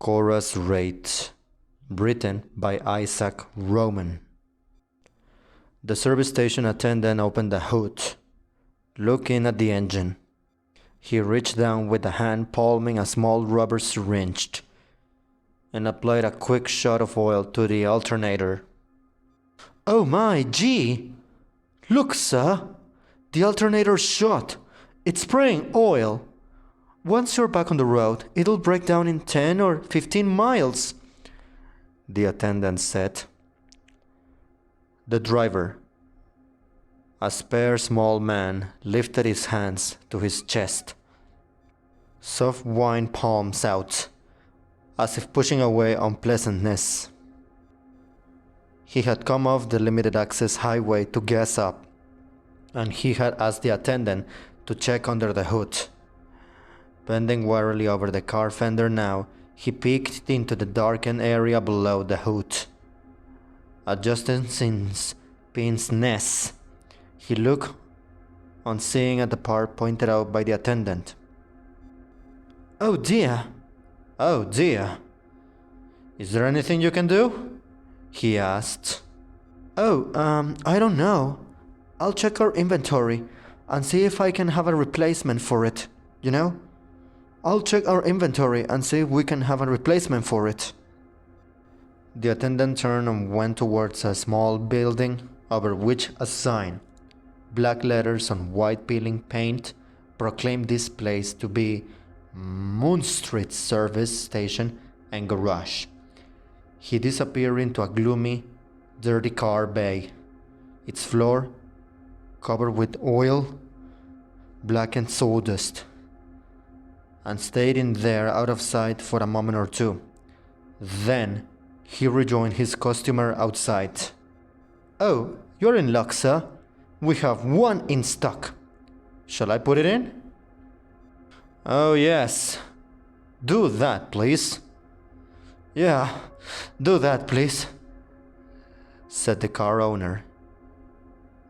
Cora's Rate, written by Isak Romun. The service station attendant opened the hood, looking at the engine. He reached down with a hand palming a small rubber syringe and applied a quick shot of oil to the alternator. "Oh my, gee! Look, sir! The alternator's shot! It's spraying oil! Once you're back on the road, it'll break down in 10 or 15 miles, the attendant said. The driver, a spare small man, lifted his hands to his chest, soft wine palms out, as if pushing away unpleasantness. He had come off the limited access highway to gas up, and he had asked the attendant to check under the hood. Bending warily over the car fender now, he peeked into the darkened area below the hood. Adjusting his pince nez, he looked on seeing at the part pointed out by the attendant. "Oh dear! Oh dear! Is there anything you can do?" he asked. "Oh, I don't know. I'll check our inventory and see if I can have a replacement for it, you know? I'll check our inventory and see if we can have a replacement for it." The attendant turned and went towards a small building over which a sign, black letters on white peeling paint, proclaimed this place to be Moon Street Service Station and Garage. He disappeared into a gloomy, dirty car bay, its floor covered with oil, blackened sawdust, and stayed in there out of sight for a moment or two. Then he rejoined his customer outside. "Oh, you're in luck, sir. We have one in stock. Shall I put it in?" "Oh, yes. Do that, please." "Yeah, do that, please," said the car owner,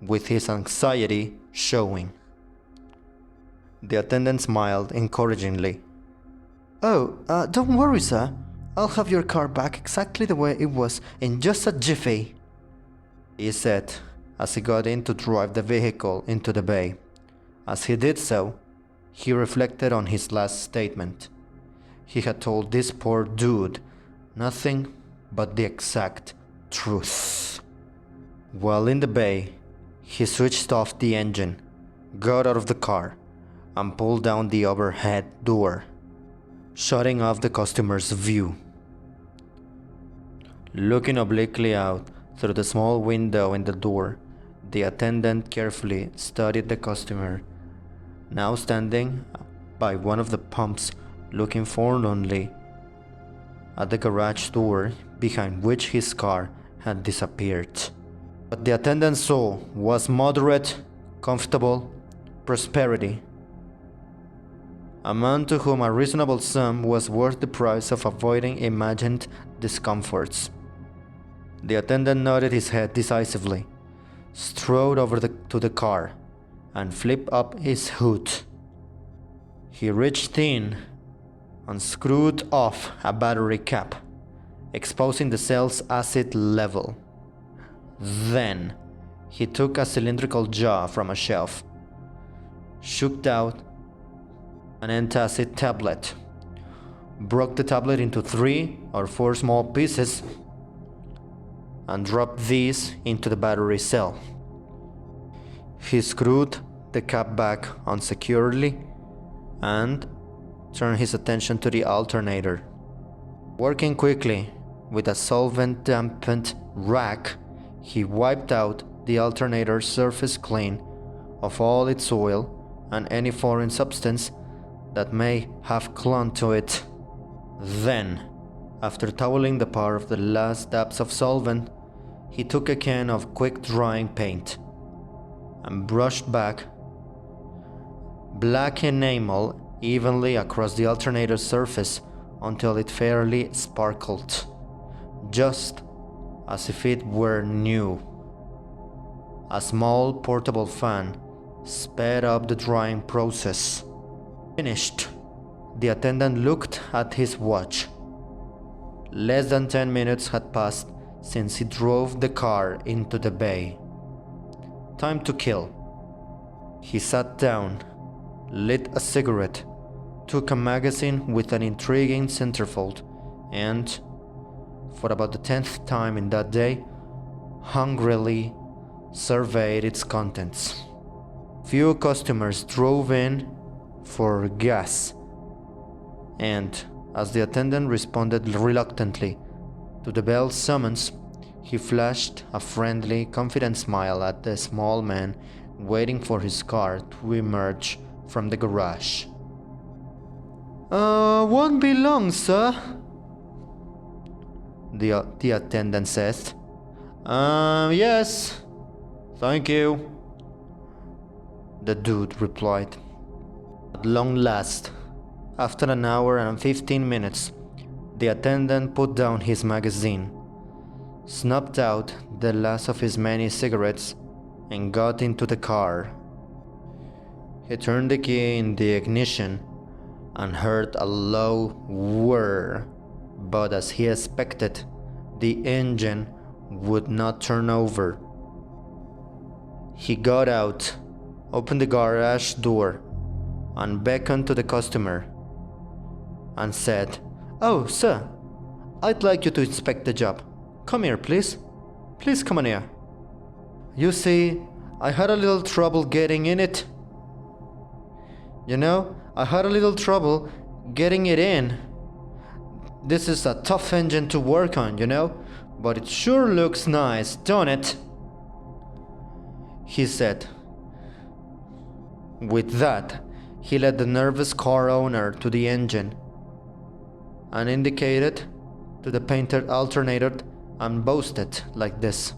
with his anxiety showing. The attendant smiled encouragingly. "Oh, don't worry, sir. I'll have your car back exactly the way it was in just a jiffy," he said as he got in to drive the vehicle into the bay. As he did so, he reflected on his last statement. He had told this poor dude nothing but the exact truth. While in the bay, he switched off the engine, got out of the car, and pulled down the overhead door, shutting off the customer's view. Looking obliquely out through the small window in the door, the attendant carefully studied the customer, now standing by one of the pumps looking forlornly at the garage door behind which his car had disappeared. What the attendant saw was moderate, comfortable prosperity. A man to whom a reasonable sum was worth the price of avoiding imagined discomforts. The attendant nodded his head decisively, strode over to the car, and flipped up his hood. He reached in and screwed off a battery cap, exposing the cell's acid level. Then he took a cylindrical jar from a shelf, shook out an antacid tablet, broke the tablet into 3 or 4 small pieces, and dropped these into the battery cell. He screwed the cap back on securely and turned his attention to the alternator. Working quickly with a solvent-dampened rag, he wiped out the alternator's surface clean of all its oil and any foreign substance that may have clung to it. Then, after toweling the part of the last dabs of solvent, he took a can of quick-drying paint and brushed back black enamel evenly across the alternator's surface until it fairly sparkled, just as if it were new. A small portable fan sped up the drying process. Finished. The attendant looked at his watch. Less than 10 minutes had passed since he drove the car into the bay. Time to kill. He sat down, lit a cigarette, took a magazine with an intriguing centerfold, and, for about the 10th time in that day, hungrily surveyed its contents. Few customers drove in for gas, and as the attendant responded reluctantly to the bell's summons, he flashed a friendly, confident smile at the small man waiting for his car to emerge from the garage. Won't be long, sir," the attendant said. Yes, thank you," the dude replied. At long last, after an hour and 15 minutes, the attendant put down his magazine, snuffed out the last of his many cigarettes, and got into the car. He turned the key in the ignition and heard a low whir, but as he expected, the engine would not turn over. He got out, opened the garage door, and beckoned to the customer, and said, "Oh, sir, I'd like you to inspect the job. Come here, please. Please come on here. You see, I had a little trouble getting in it. I had a little trouble getting it in. This is a tough engine to work on, but it sure looks nice, don't it?" he said. With that, he led the nervous car owner to the engine and indicated to the painted alternator and boasted like this.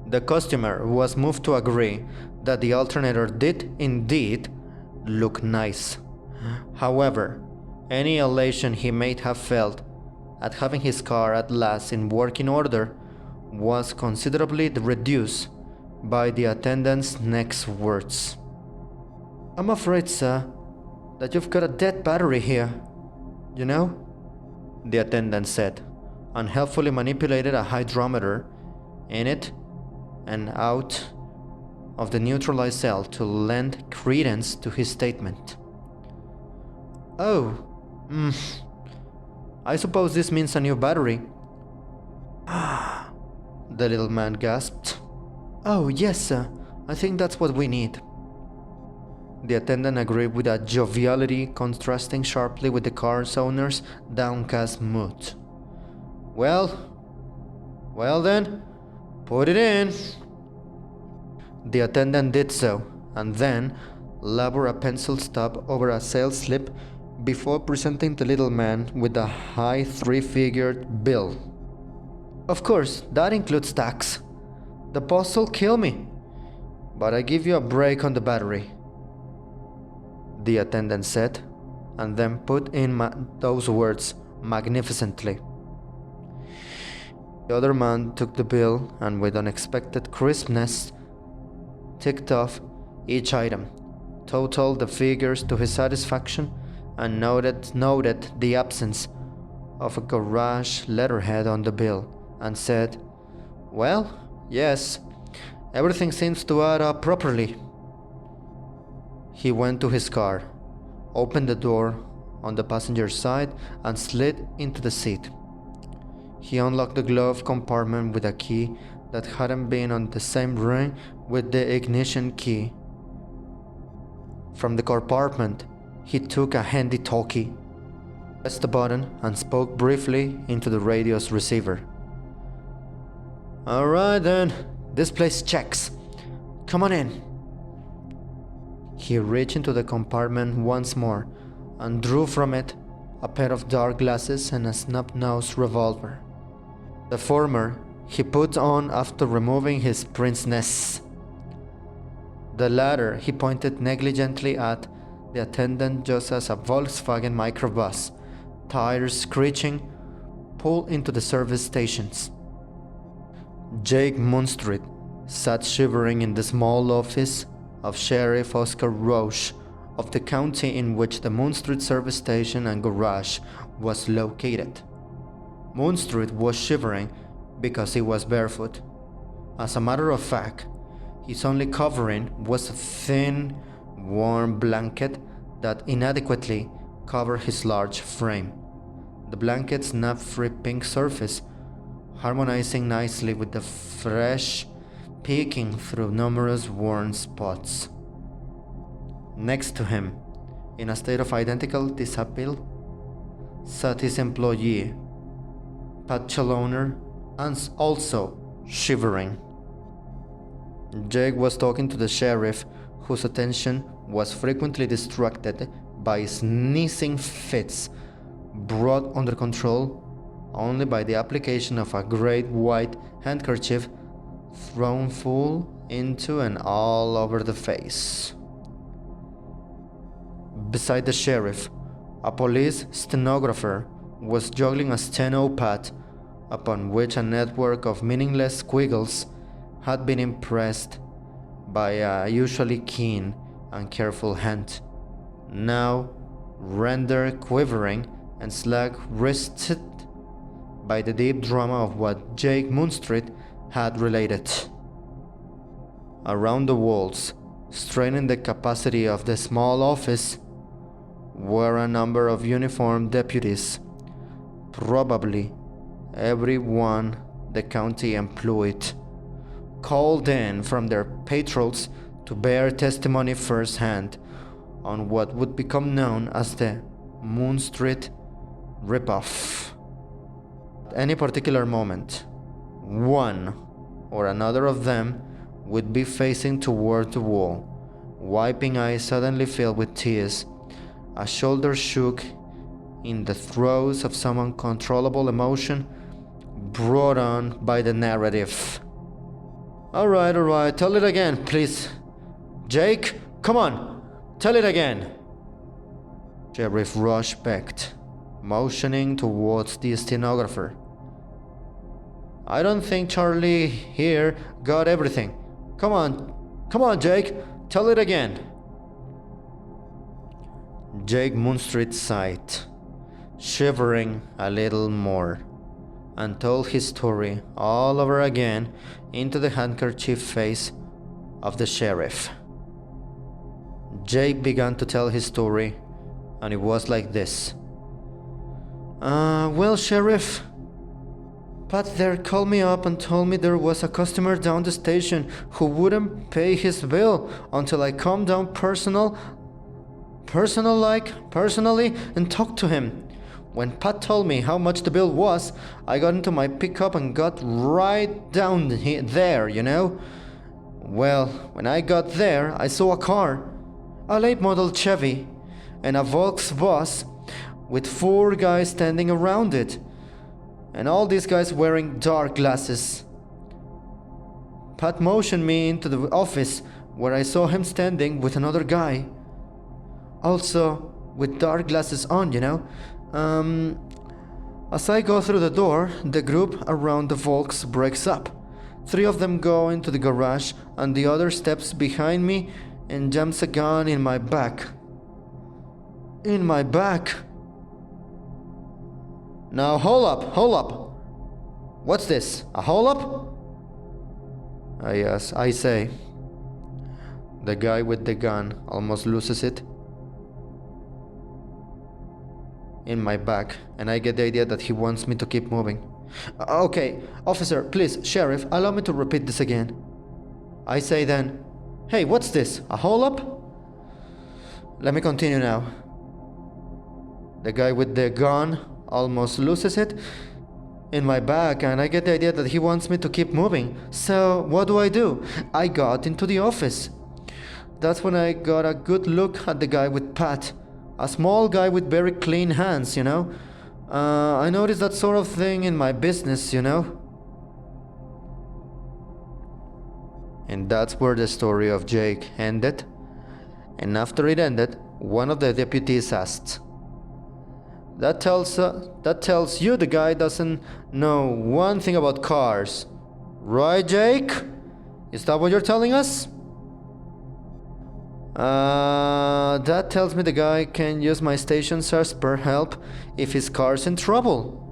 The customer was moved to agree that the alternator did indeed look nice. However, any elation he may have felt at having his car at last in working order was considerably reduced by the attendant's next words. "I'm afraid, sir, that you've got a dead battery here, the attendant said, and helpfully manipulated a hydrometer in it and out of the neutralized cell to lend credence to his statement. "Oh, I suppose this means a new battery," the little man gasped. "Oh, yes, sir, I think that's what we need." The attendant agreed with a joviality contrasting sharply with the car's owner's downcast mood. Well then, put it in." The attendant did so, and then labored a pencil stub over a sales slip before presenting the little man with a high three-figured bill. "Of course, that includes tax. The post'll kill me, but I give you a break on the battery," the attendant said, and then put in those words magnificently. The other man took the bill and with unexpected crispness ticked off each item, totaled the figures to his satisfaction, and noted the absence of a garage letterhead on the bill, and said, "Well, yes, everything seems to add up properly." He went to his car, opened the door on the passenger side, and slid into the seat. He unlocked the glove compartment with a key that hadn't been on the same ring with the ignition key. From the compartment, he took a handy talkie, pressed the button, and spoke briefly into the radio's receiver. "All right then, this place checks. Come on in." He reached into the compartment once more and drew from it a pair of dark glasses and a snub-nosed revolver. The former he put on after removing his pince-nez. The latter he pointed negligently at the attendant just as a Volkswagen microbus, tires screeching, pulled into the service stations. Jake Munstrid sat shivering in the small office of Sheriff Oscar Roche of the county in which the Munstrid service station and garage was located. Moonstreet was shivering because he was barefoot. As a matter of fact, his only covering was a thin, warm blanket that inadequately covered his large frame. The blanket's nap-free pink surface harmonizing nicely with the fresh peeking through numerous worn spots. Next to him, in a state of identical dishabille, sat his employee, Pat Challoner, and also shivering. Jake was talking to the sheriff, whose attention was frequently distracted by sneezing fits brought under control only by the application of a great white handkerchief thrown full into and all over the face. Beside the sheriff, a police stenographer was juggling a steno pad upon which a network of meaningless squiggles had been impressed by a usually keen and careful hand, now rendered quivering and slack-wristed by the deep drama of what Jake Moonstreet had related. Around the walls, straining the capacity of the small office, were a number of uniformed deputies, probably every one the county employed, called in from their patrols to bear testimony firsthand on what would become known as the Moonstreet ripoff. At any particular moment, one or another of them would be facing toward the wall, wiping eyes suddenly filled with tears, a shoulder shook in the throes of some uncontrollable emotion brought on by the narrative. All right, tell it again, please. Jake, come on, tell it again. Sheriff Rush begged, motioning towards the stenographer. I don't think Charlie here got everything. Come on, Jake, tell it again. Jake Moonstreet sighed, shivering a little more, and told his story all over again into the handkerchief face of the sheriff. Jake began to tell his story, and it was like this. Well, Sheriff, Pat there called me up and told me there was a customer down the station who wouldn't pay his bill until I come down personally, and talked to him. When Pat told me how much the bill was, I got into my pickup and got right down there, you know. Well, when I got there, I saw a car, a late model Chevy, and a Volks bus with 4 guys standing around it, and all these guys wearing dark glasses. Pat motioned me into the office, where I saw him standing with another guy, also with dark glasses on, you know. As I go through the door, the group around the Volks breaks up. 3 of them go into the garage, and the other steps behind me and jams a gun in my back. In my back. Now hold up. What's this? A hold-up? Yes, I say. The guy with the gun almost loses it. In my back, and I get the idea that he wants me to keep moving. Okay, officer, please, sheriff, allow me to repeat this again. I say then, hey, what's this? A hold-up? Let me continue now. The guy with the gun almost loses it in my back, and I get the idea that he wants me to keep moving. So what do? I got into the office. That's when I got a good look at the guy with Pat. A small guy with very clean hands, you know. I noticed that sort of thing in my business, you know. And that's where the story of Jake ended. And after it ended, one of the deputies asked, That tells you the guy doesn't know one thing about cars. Right, Jake? Is that what you're telling us? That tells me the guy can use my stations as per help if his car's in trouble,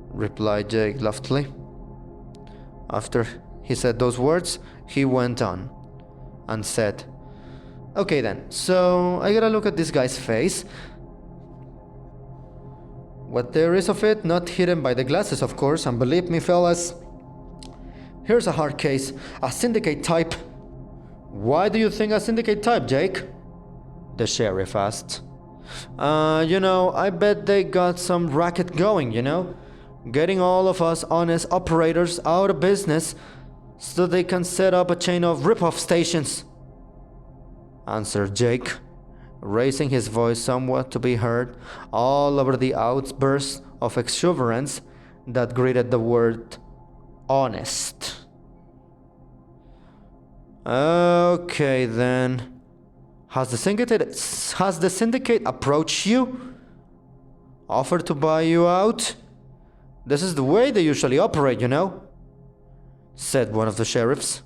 replied Jake loftily. After he said those words, he went on and said, okay then, so I gotta look at this guy's face. What there is of it, not hidden by the glasses, of course, and believe me, fellas, here's a hard case, a syndicate type. Why do you think a syndicate type, Jake? The sheriff asked. I bet they got some racket going, getting all of us honest operators out of business so they can set up a chain of rip-off stations, answered Jake, raising his voice somewhat to be heard all over the outburst of exuberance that greeted the word honest. Okay then. Has the syndicate approached you? Offered to buy you out? This is the way they usually operate, said one of the sheriffs.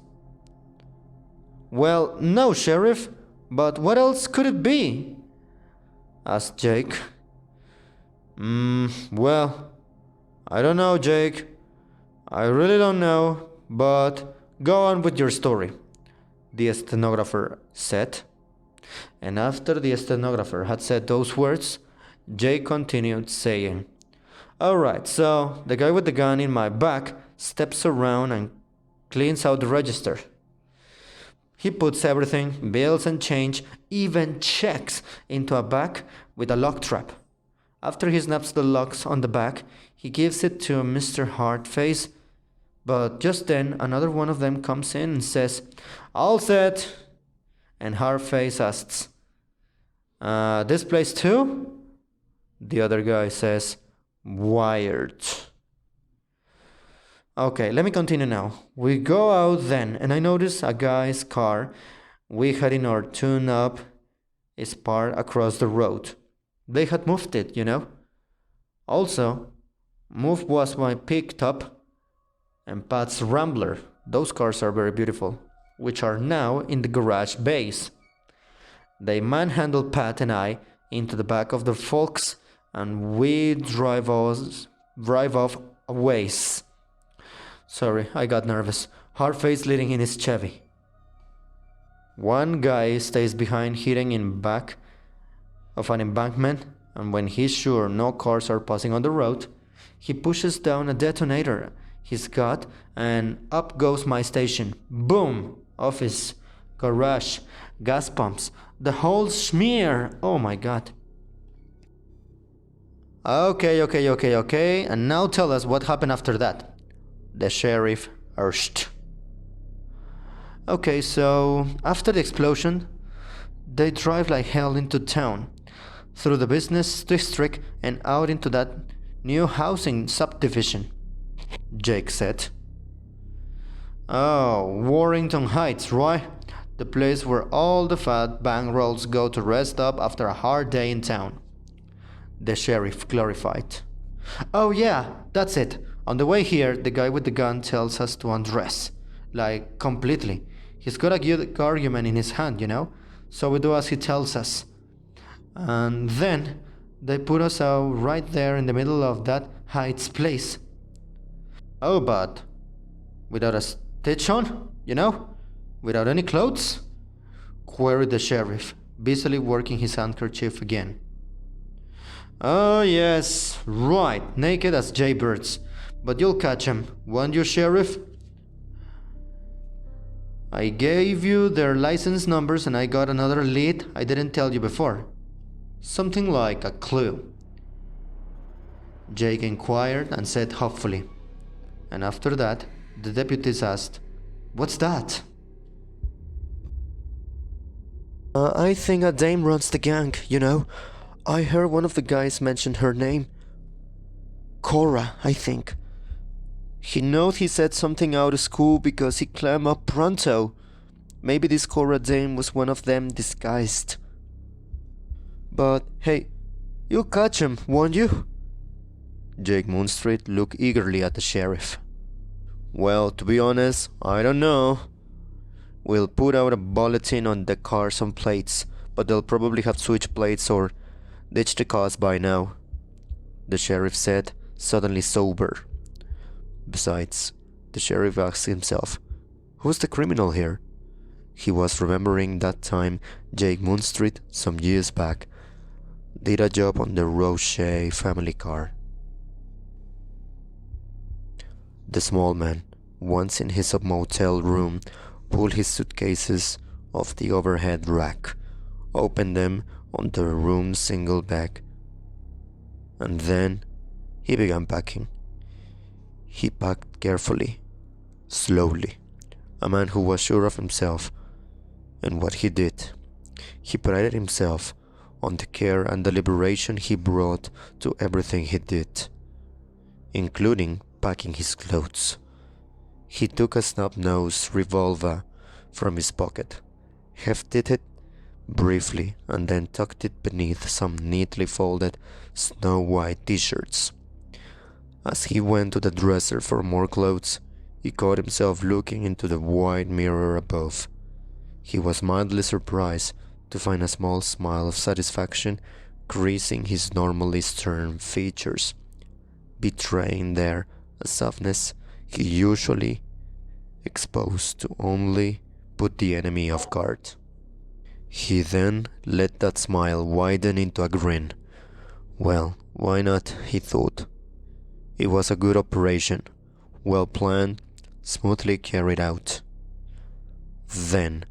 Well, no, Sheriff, but what else could it be? Asked Jake. Well, I don't know, Jake. I really don't know, but go on with your story, the stenographer said. And after the stenographer had said those words, Jake continued saying, alright, so the guy with the gun in my back steps around and cleans out the register. He puts everything, bills and change, even checks, into a bag with a lock trap. After he snaps the locks on the bag, he gives it to Mr. Hardface. But just then, another one of them comes in and says, all set. And Hardface asks, this place too? The other guy says, wired. Okay, let me continue now. We go out then, and I notice a guy's car we had in our tune-up is parked across the road. They had moved it, Also, moved was my pickup and Pat's Rambler. Those cars are very beautiful, which are now in the garage base. They manhandled Pat and I into the back of the Volks, and we drive off a ways. Sorry, I got nervous. Hardface leading in his Chevy. One guy stays behind, hitting in back of an embankment, and when he's sure no cars are passing on the road, he pushes down a detonator he's got, and up goes my station. Boom! Office, garage, gas pumps, the whole smear. Oh my god. Okay, and now tell us what happened after that, the sheriff urged. Okay, so after the explosion, they drive like hell into town, through the business district and out into that new housing subdivision, Jake said. Oh, Warrington Heights, right? The place where all the fat bankrolls go to rest up after a hard day in town, the sheriff clarified. Oh yeah, that's it. On the way here, the guy with the gun tells us to undress. Like, completely. He's got a good argument in his hand, So we do as he tells us. And then they put us out right there in the middle of that Heights place. Oh, but without a stitch on, Without any clothes? Queried the sheriff, busily working his handkerchief again. Oh, yes, right, naked as jaybirds. But you'll catch 'em, won't you, Sheriff? I gave you their license numbers and I got another lead I didn't tell you before. Something like a clue, Jake inquired and said hopefully. And after that, the deputies asked, what's that? I think a dame runs the gang, I heard one of the guys mention her name. Cora, I think. He said something out of school because he climbed up pronto. Maybe this Cora dame was one of them disguised. But hey, you'll catch him, won't you? Jake Moonstreet looked eagerly at the sheriff. Well, to be honest, I don't know. We'll put out a bulletin on the cars on plates, but they'll probably have switched plates or ditched the cars by now," the sheriff said, suddenly sober. Besides, the sheriff asked himself, who's the criminal here? He was remembering that time Jake Moonstreet, some years back, did a job on the Roche family car. The small man, once in his motel room, pulled his suitcases off the overhead rack, opened them on the room's single bag, and then he began packing. He packed carefully, slowly, a man who was sure of himself and what he did. He prided himself on the care and deliberation he brought to everything he did, including packing his clothes. He took a snub-nosed revolver from his pocket, hefted it briefly, and then tucked it beneath some neatly folded snow-white t-shirts. As he went to the dresser for more clothes, he caught himself looking into the wide mirror above. He was mildly surprised to find a small smile of satisfaction creasing his normally stern features, betraying there a softness he usually exposed to only put the enemy off guard. He then let that smile widen into a grin. Well, why not, he thought. It was a good operation, well planned, smoothly carried out. Then,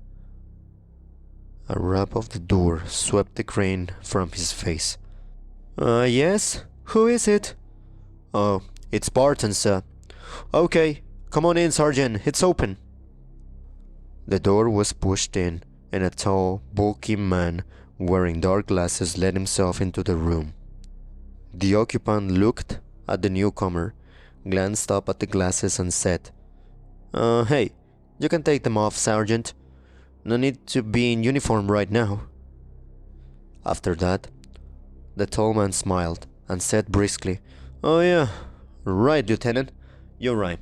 a rap of the door swept the grin from his face. Yes? Who is it?" "Oh, it's Barton, sir." "Okay, come on in, Sergeant, it's open." The door was pushed in, and a tall, bulky man wearing dark glasses let himself into the room. The occupant looked at the newcomer, glanced up at the glasses and said, "Hey, you can take them off, Sergeant. No need to be in uniform right now." After that, the tall man smiled and said briskly, "Oh yeah, right, Lieutenant, you're right."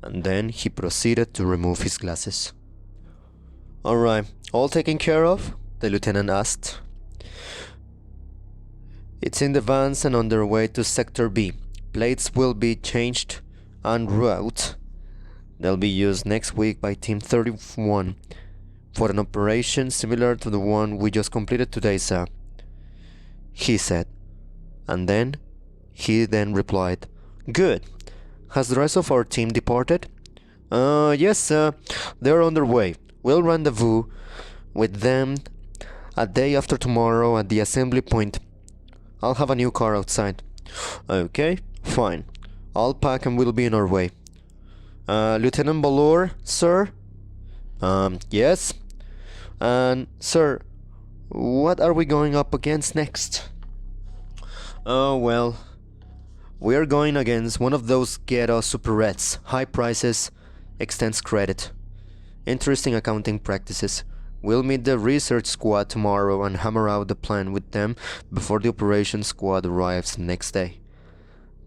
And then he proceeded to remove his glasses. "Alright, all taken care of?" the lieutenant asked. "It's in the vans and on their way to Sector B. Plates will be changed en route. They'll be used next week by Team 31 for an operation similar to the one we just completed today, sir," he said. And then he replied, "Good. Has the rest of our team departed?" Yes, sir. They're on their way. We'll rendezvous with them a day after tomorrow at the assembly point. I'll have a new car outside." "Okay, fine. I'll pack and we'll be on our way." Lieutenant Ballor, sir?" Yes. And, sir, what are we going up against next?" "Oh, well, we're going against one of those ghetto superettes. High prices, extends credit. Interesting accounting practices. We'll meet the research squad tomorrow and hammer out the plan with them before the operations squad arrives the next day.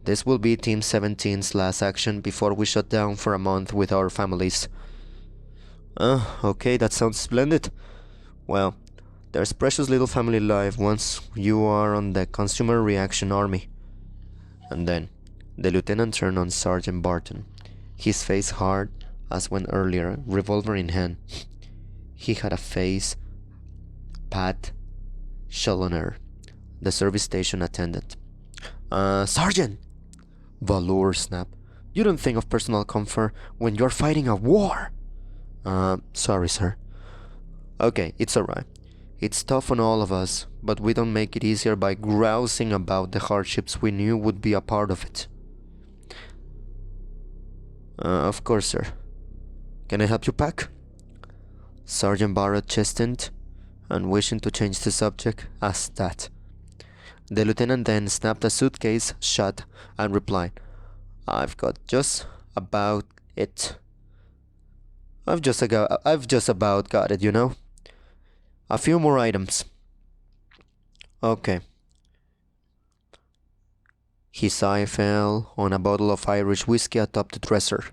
This will be Team 17's last action before we shut down for a month with our families." Okay, that sounds splendid. Well, there's precious little family life once you are on the consumer reaction army." And then the lieutenant turned on Sergeant Barton, his face hard as when earlier, revolver in hand. He had a face Pat Challoner, the service station attendant. Sergeant!" Valor snapped. "You don't think of personal comfort when you're fighting a war." Sorry, sir." "Okay, it's alright. It's tough on all of us, but we don't make it easier by grousing about the hardships we knew would be a part of it." Of course, sir. Can I help you pack?" Sergeant Barrett chastened and wishing to change the subject, asked that. The lieutenant then snapped a suitcase shut and replied, I've just about got it, you know. A few more items." "Okay." His eye fell on a bottle of Irish whiskey atop the dresser.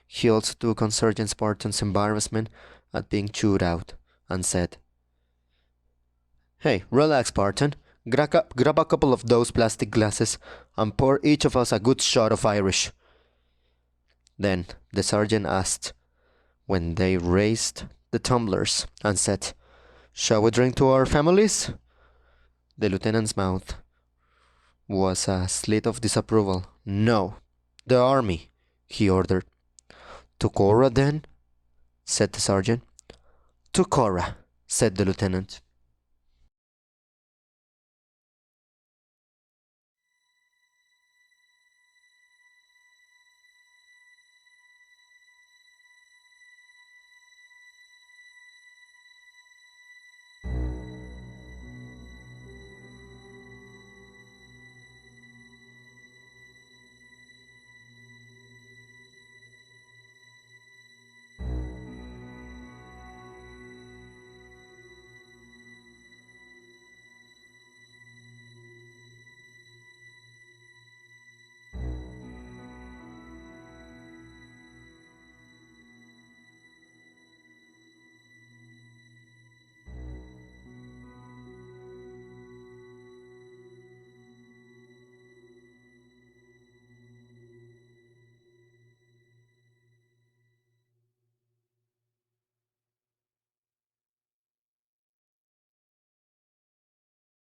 He also took on Sergeant Barton's embarrassment at being chewed out and said, "Hey, relax, Barton. Grab a couple of those plastic glasses and pour each of us a good shot of Irish." Then the sergeant asked, when they raised the tumblers, and said, "Shall we drink to our families?" The lieutenant's mouth was a slit of disapproval. "No, the army," he ordered. "To Cora, then?" said the sergeant. "To Cora," said the lieutenant.